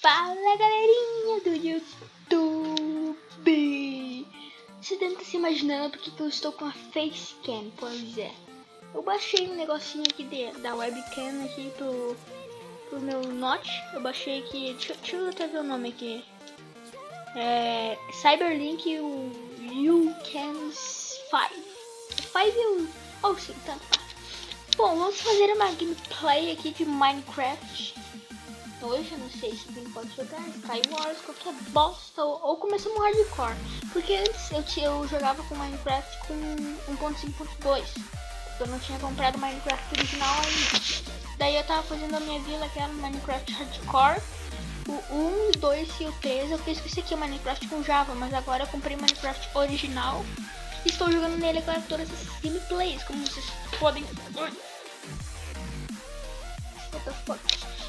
Fala galerinha do YouTube! Você deve estar se imaginando porque que eu estou com a Facecam. Pois é, eu baixei um negocinho aqui da webcam aqui pro meu Note. Eu baixei aqui, deixa eu até ver o nome aqui. É Cyberlink Oh sim, tanto faz. Bom, vamos fazer uma gameplay aqui de Minecraft. Hoje eu não sei se quem pode jogar Skywars, qualquer bosta, ou começar um hardcore. Porque antes eu jogava com Minecraft com 1.5.2. Eu não tinha comprado o Minecraft original ainda. Daí eu tava fazendo a minha vila, que era o Minecraft Hardcore. O 1, o 2 e o 3. Eu fiz esse aqui, o Minecraft com Java, mas agora eu comprei o Minecraft original. E estou jogando nele agora todas as gameplays, como vocês podem... What the fuck?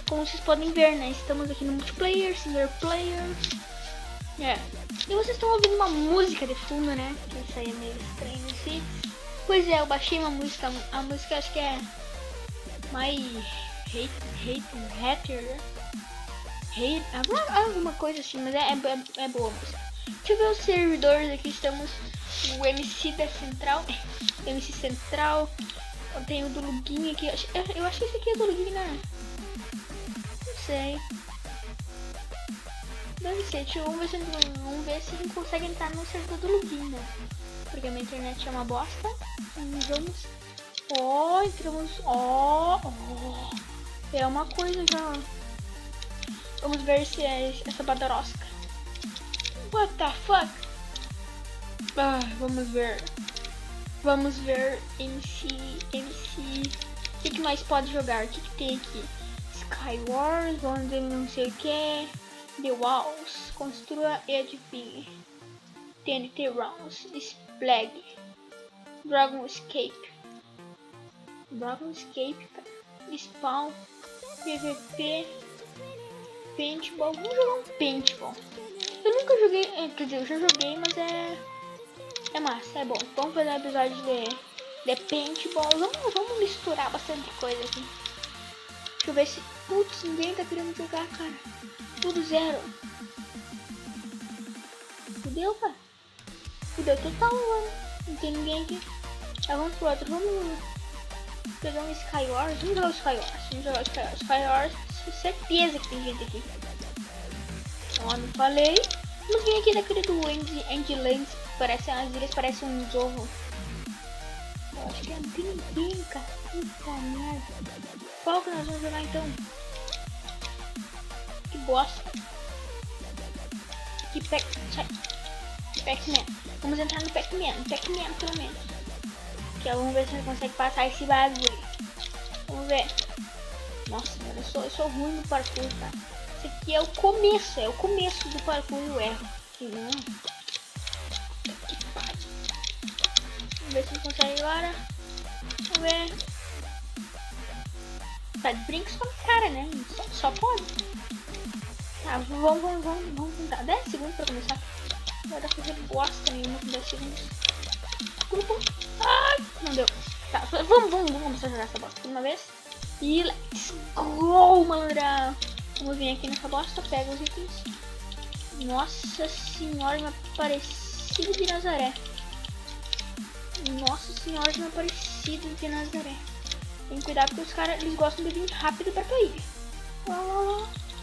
Como vocês podem ver, né? Estamos aqui no multiplayer, single player. É. E vocês estão ouvindo uma música de fundo, né? Que isso aí é meio estranho assim. Pois é, eu baixei uma música. A música acho que é My Hater. Alguma coisa assim, mas é boa a música. Deixa eu ver os servidores aqui. Estamos o MC da Central. MC Central. Eu tenho o do Lugin aqui. Eu acho que esse aqui é do Lugin, né? Não sei. Deve ser. Vamos ver se a gente consegue entrar no servidor do Lugin, né? Porque a minha internet é uma bosta. Vamos. Entramos. É uma coisa já. Vamos ver se é essa badarosca. What the fuck? Vamos ver. Vamos ver MC. O que mais pode jogar? O que tem aqui? Skywars, onde não sei o que. The Walls, construa e adivinhe. TNT Rounds, Splag, Dragon Escape, Spawn, PVP, Paintball. Vamos jogar um Paintball. Eu nunca joguei, quer dizer, eu já joguei, mas é massa, é bom. Vamos fazer um episódio de Paintball. Vamos misturar bastante coisa aqui. Deixa eu ver se... Putz, ninguém tá querendo jogar, cara. Tudo zero. Fudeu, cara. Fudeu total, mano. Não tem ninguém aqui. Vamos pro outro. Vamos pegar um Skywars. Vamos jogar o Skywars. Skywars, certeza que tem gente aqui. Não falei. Vamos vir aqui daquele do Endlands. Parece as ilhas, parece um ovo. Eu acho que não tem ninguém, cara. Puta merda. Qual que nós vamos jogar então? Que bosta. Que Pac-Man. Vamos entrar no Pac-Man pelo menos. Que vamos ver se a gente consegue passar esse bagulho. Vamos ver. Nossa, mano, eu sou ruim no parkour, tá? Esse aqui é o começo do parkour e o erro. Não. Que pariu. Vamos ver se a gente consegue agora. Vamos ver. Tá de brinco só na cara, né? Só pode. Tá, vamos tentar. 10 segundos pra começar. Não vai dar pra fazer bosta nenhuma com 10 segundos. Ai, não deu. Tá, vamos começar a jogar essa bosta por uma vez. E let's go, malandrão. Vamos vir aqui nessa bosta, pega os itens. Nossa senhora, uma Aparecida de Nazaré. Nossa senhora, uma Aparecida de Nazaré. Tem que cuidar porque os caras, eles gostam de vir rápido pra tua ilha.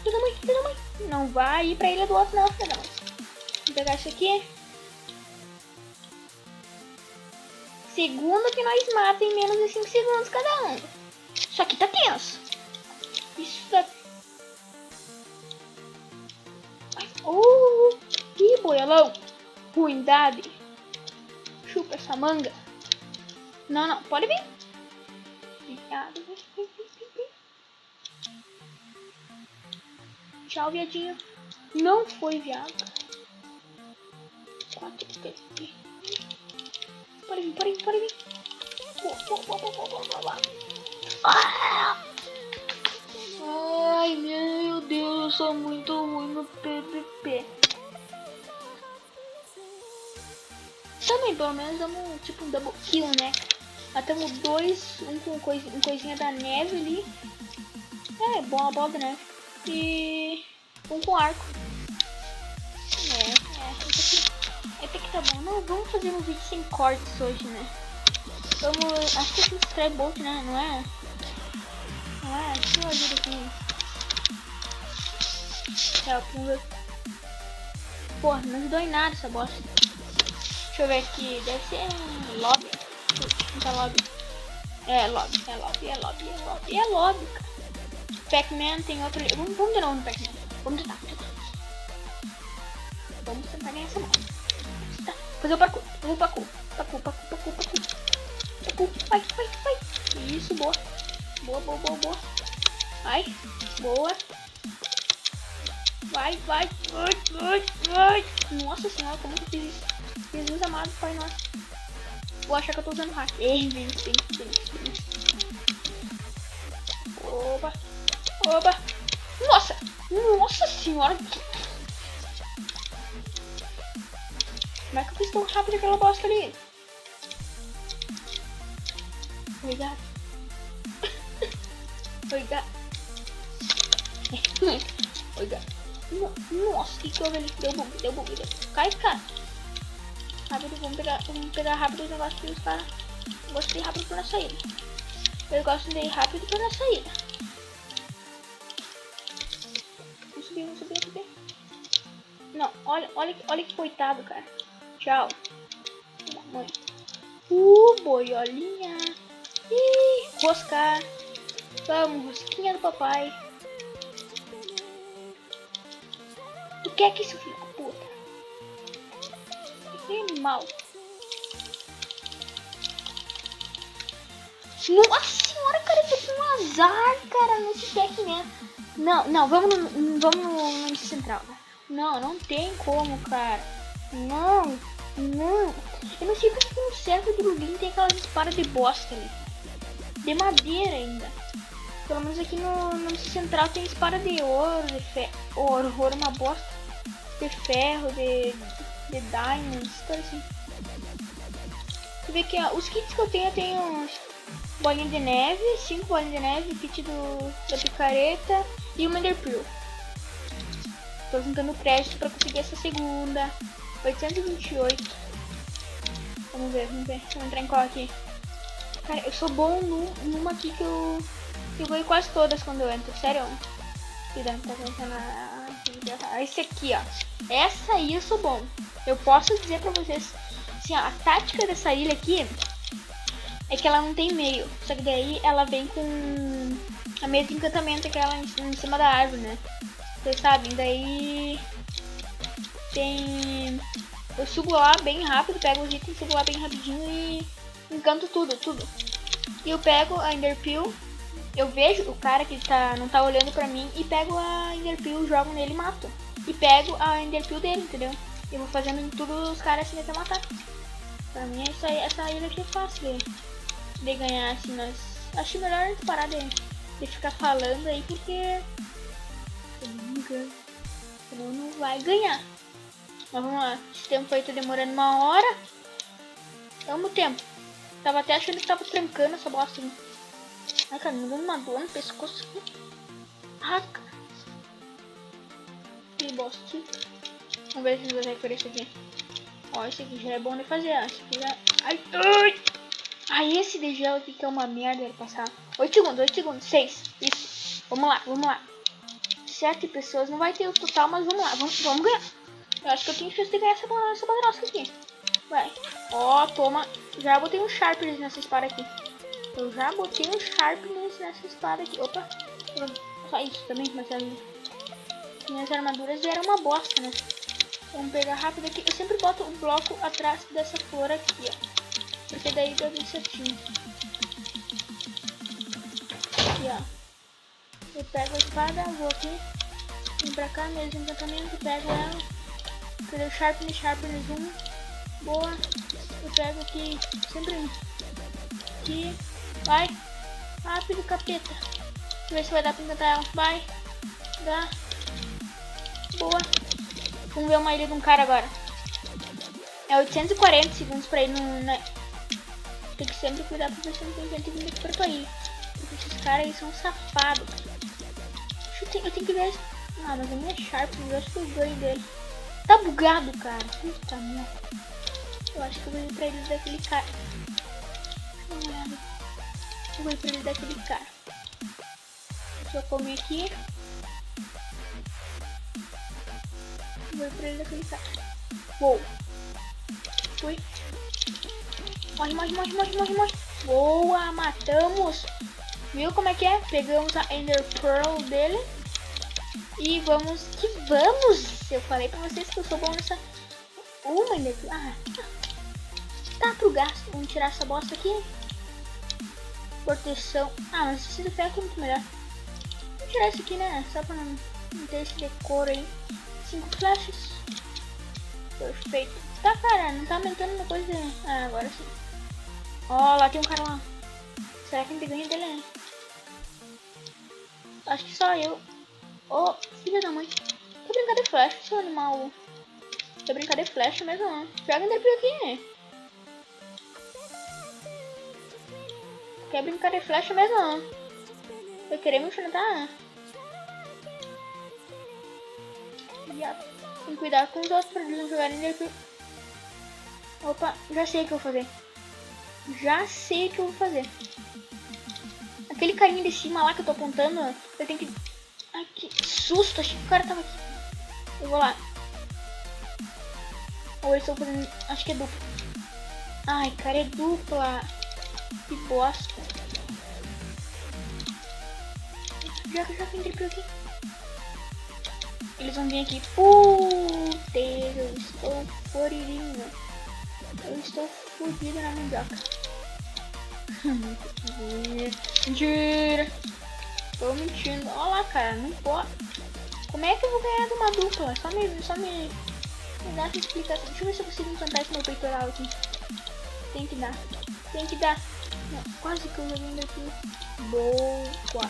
Filha da mãe. Não vai ir pra ilha do outro não, filha da mãe. Vou pegar isso aqui. Segundo que nós matamos em menos de 5 segundos cada um. Isso aqui tá tenso. Isso tá... Ih, boiolão. Ruindade. Chupa essa manga. Não, pode vir. Obrigado. Tchau, viadinho. Não foi viado. 4 TP. Pode vir. Ai, meu Deus, eu sou muito ruim no PVP. Também, pelo menos, damos tipo um double kill, né? Matamos 2, um com coisinha da neve ali. É, bom a bola da neve. E com arco. Até que tá bom. Não, vamos fazer um vídeo sem cortes hoje, né? Vamos... Acho que é subscribe bolt, né? Não é? Não é? Deixa eu ajudar aqui. Vamos ver. Porra, não ajudou em nada essa bosta. Deixa eu ver aqui. Deve ser lobby. Não tá lobby. É lobby, cara. Pac-Man tem outro... Vamos de novo no Pac-Man. Vamos tentar. Vamos tentar ganhar essa bola. Tá. Fazer o parkour. Parkour. Vai. Isso, boa. Boa. Vai. Boa. Vai. Nossa senhora, como que eu fiz isso? Jesus amado, Pai nosso. Vou achar que eu tô usando hack. Vem. Opa. Nossa senhora. Como é que eu fiz tão rápido aquela bosta ali? Obrigado. Nossa, que houve ali? Deu bug. Cai. Rápido, vamos pegar rápido os negócios que os caras gostam de ir rápido pra na saída. Eu gosto de ir rápido pra na saída. Vamos subir. Não, olha que coitado, cara. Tchau. Mãe. Boiolinha. Rosca. Vamos, rosquinha do papai. O que é que isso, filho da puta? Que animal. Nossa senhora, cara, eu tô com um azar, cara, nesse Pac-Man. Não, vamos no MC Central. Não tem como, cara. Não. Eu não sei porque no server do Rubinho tem aquelas espadas de bosta ali. De madeira ainda. Pelo menos aqui no MC Central tem espada de ouro, de ferro. Ouro é uma bosta. De ferro, de diamonds, tudo assim. Você vê que os kits que eu tenho bolinha de neve, 5 bolinhas de neve, kit da picareta e uma Enderpearl. Tô juntando crédito pra conseguir essa segunda. 828. Vamos ver. Vamos entrar em qual aqui? Cara, eu sou bom numa aqui que eu ganho quase todas quando eu entro. Sério. Cuidado, tá pensando esse aqui, ó. Essa aí eu sou bom. Eu posso dizer pra vocês, assim, ó, a tática dessa ilha aqui é que ela não tem meio. Só que daí ela vem com a mesa de encantamento, aquela em cima da árvore, né? Vocês sabem, daí tem... Eu subo lá bem rápido, pego os itens, subo lá bem rapidinho e encanto tudo. E eu pego a Enderpearl, eu vejo o cara que não tá olhando pra mim e pego a Enderpearl, jogo nele e mato. E pego a Enderpearl dele, entendeu? E vou fazendo em tudo os caras assim até matar. Pra mim essa ilha aqui é fácil de ganhar, assim, mas acho melhor parar de ficar falando aí, porque senão não vai ganhar. Mas vamos lá, esse tempo aí tá demorando 1 hora. Tamo tempo. Tava até achando que tava trancando essa bosta. Ai, cara, me dando uma dor no pescoço. Ah, cara. Que bosta. Vamos ver se a gente vai por esse aqui. Ó, esse aqui já é bom de fazer. Esse aqui já... Ai, esse de gel aqui que é uma merda de passar. 8 segundos, 6. Isso. Vamos lá. 7 pessoas, não vai ter o total, mas vamos lá. Vamos ganhar. Eu acho que eu tenho chance de ganhar essa badrosca aqui. Vai. Ó, toma. Já botei um sharpness nessa espada aqui. Nessa espada aqui. Opa. Só isso também, mas minhas armaduras vieram uma bosta, né? Vamos pegar rápido aqui. Eu sempre boto o bloco atrás dessa flor aqui, ó. Porque daí dá bem certinho. Aqui, ó. Eu pego a espada, vou aqui. Vem pra cá, mesmo encantamento, pego ela. Cadê o sharpness 1? Boa. Eu pego aqui, sempre um. Aqui. Vai. Rápido, capeta. Deixa eu ver se vai dar pra encantar ela. Vai. Dá. Boa. Vamos ver uma ilha de um cara agora. É 840 segundos pra ir no... Tem que sempre cuidar pra ver se não tem gente vindo aqui pra tua ilha. Porque esses caras aí são safados. Eu tenho que ver Ah, mas a minha é Sharp, eu acho que eu ganho dele. Tá bugado, cara. Puta merda. Eu acho que eu vou ir pra ele daquele cara. Deixa eu dar uma olhada. Eu vou ir pra ele daquele cara. Deixa eu comer aqui. Eu vou ir pra ele daquele cara. Uou. Fui. Morre, morre, morre, morre, morre, morre. Boa, matamos. Viu como é que é? Pegamos a Ender Pearl dele. E vamos que vamos. Eu falei pra vocês que eu sou bom nessa... Uma Ender Pearl. Ah, tá pro gasto. Vamos tirar essa bosta aqui. Proteção. Ah, mas esse do ferro é muito melhor. Vamos tirar isso aqui, né? Só pra não ter esse decoro aí. 5 flechas. Perfeito. Tá, cara, não tá aumentando uma coisa. Ah, agora sim. Ó, lá tem um cara lá. Será que a gente ganha dele, né? Acho que só eu. Ô, filha da mãe. Quer brincar de flecha, seu animal? Quer brincar de flecha mesmo, não? Joga ele aqui. Quer brincar de flecha mesmo, não? Eu querer me enfrentar? Tem que cuidar com os outros pra eles não jogarem dele. Opa, já sei o que eu vou fazer. Já sei o que eu vou fazer. Aquele carinha de cima lá que eu tô apontando, eu tenho que... Ai, que susto, achei que o cara tava aqui. Eu vou lá. Ou eles estão fazendo... Acho que é dupla. Ai, cara, é dupla. Que bosta. Já tem triplo aqui. Eles vão vir aqui. Putz, eu estou foririnho. Eu estou fodido na mandioca. Mentira. Tô mentindo. Olha lá, cara. Não pode. Como é que eu vou ganhar de uma dupla? Só me dá essa explicação. Deixa eu ver se eu consigo encantar esse meu peitoral aqui. Tem que dar. Não, quase que eu joguei daqui. Boa.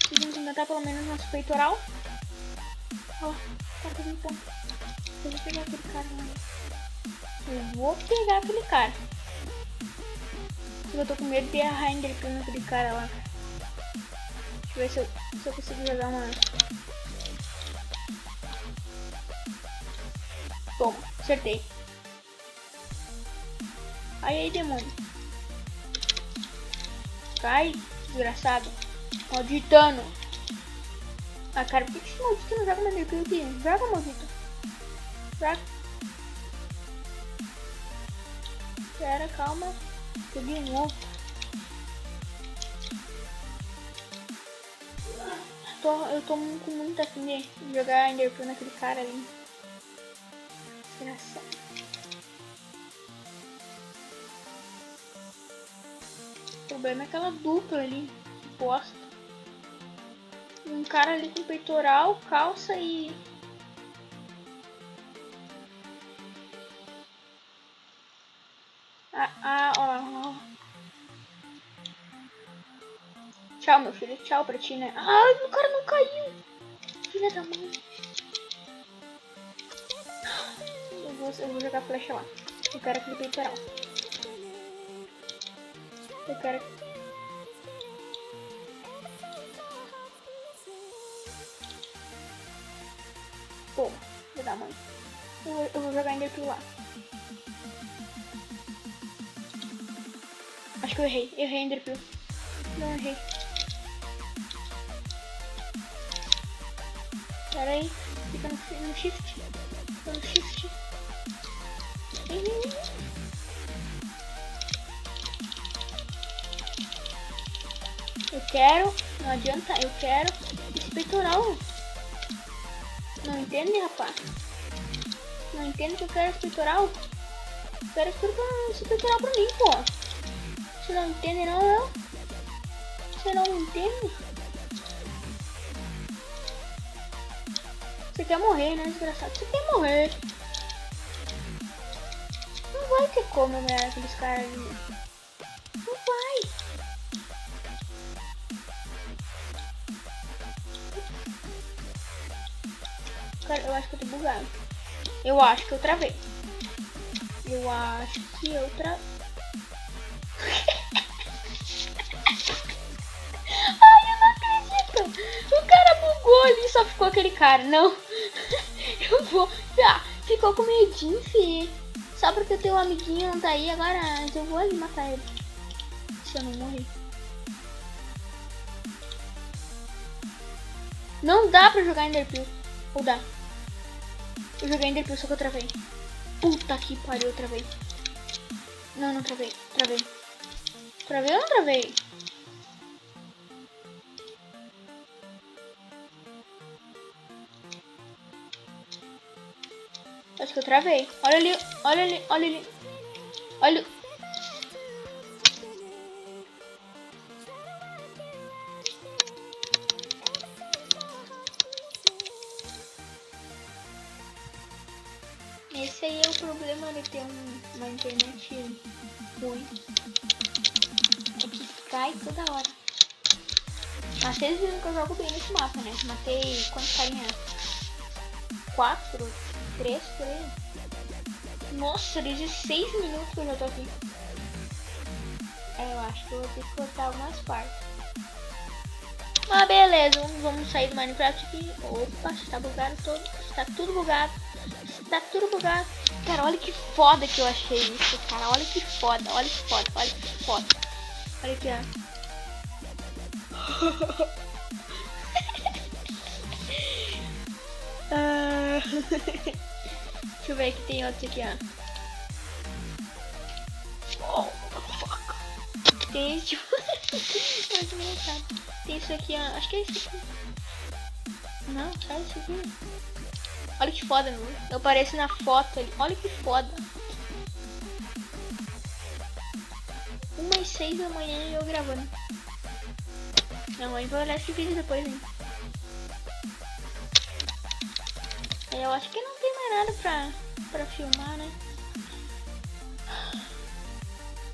Conseguimos encantar pelo menos nosso peitoral. Ó, tá fazendo ponto. Eu vou pegar aquele cara lá. Eu vou pegar aquele cara. Eu tô com medo de errar Ender Pearl naquele cara lá. Deixa eu ver se eu consigo jogar uma... Toma, acertei. Aí, demônio. Cai, desgraçado. Malditano. Ah, cara, por que esse maldito não joga Ender Pearl aqui? Joga, maldito. Joga. Pera, calma. Peguei um ovo. Eu tô com muita fim de jogar Ender Pearl naquele cara ali. Desgraçado. O problema é aquela dupla ali. Que bosta. Um cara ali com peitoral, calça e... ó. Tchau, meu filho. Tchau pra ti, né? Ai, o cara não caiu. Filha da mãe. Eu vou jogar flecha lá. Eu quero aquele peitoral. Eu quero... Pô, filha da mãe. Eu vou jogar Ender Pearl lá. Acho que eu errei. Errei Ender Pearl. Não errei. Pera aí. Fica no shift. Fica no shift. Eu quero. Não adianta. Eu quero esse peitoral. Não entende, rapaz? Não entende que eu quero esse peitoral? Eu quero esse peitoral pra mim, pô. Você não entende, não? Você não entende? Você quer morrer, né, desgraçado? Você quer morrer. Não vai ter como eu ganhar aqueles caras ali. Não vai. Cara, eu acho que eu tô bugado. Eu acho que eu travei. Eu acho que eu travei. Ai, eu não acredito. O cara bugou ali, só só ficou aquele cara. Não. Eu vou. Ah, ficou com medinho, fi. Só porque o teu amiguinho não tá aí agora. Eu vou ali matar ele. Se eu não morrer. Não dá pra jogar Enderpeel. Ou dá? Eu joguei Enderpeel, só que eu travei. Puta que pariu, eu travei. Não, não travei. Travei. Travei ou não travei? Acho que eu travei. Olha ali, olha ali, olha ali. Olha. Esse aí é o problema de ter uma internet ruim. É que cai toda hora. Mas vocês viram que eu jogo bem nesse mapa, né? Matei quantos carinha? 4? 3 por aí. Nossa, 16 minutos que eu já tô aqui. É, eu acho que eu vou ter que cortar algumas partes. Mas beleza, vamos sair do Minecraft aqui. Opa, está bugado todo. Está tudo bugado. Está tudo bugado. Cara, olha que foda que eu achei isso, cara. Olha que foda, olha que foda, olha que foda. Olha aqui, ó. Deixa eu ver que tem outro aqui, ó. Oh, fuck. Tem esse tipo. Tem isso aqui, ó. Acho que é esse aqui. Não, sai isso aqui. Olha que foda, meu. Eu apareço na foto ali. Olha que foda. 1h06 da manhã e eu gravando. Minha mãe vai olhar esse vídeo depois, hein. Eu acho que não tem mais nada pra filmar, né?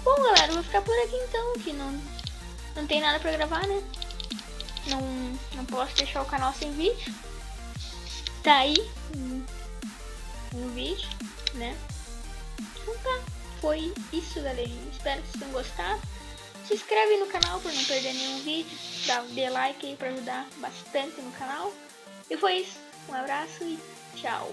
Bom, galera, eu vou ficar por aqui então, que não tem nada pra gravar, né? Não posso deixar o canal sem vídeo. Tá aí um vídeo, né? Então tá, foi isso, galerinha. Espero que vocês tenham gostado. Se inscreve no canal para não perder nenhum vídeo. Dê like aí para ajudar bastante no canal. E foi isso. Um abraço e tchau.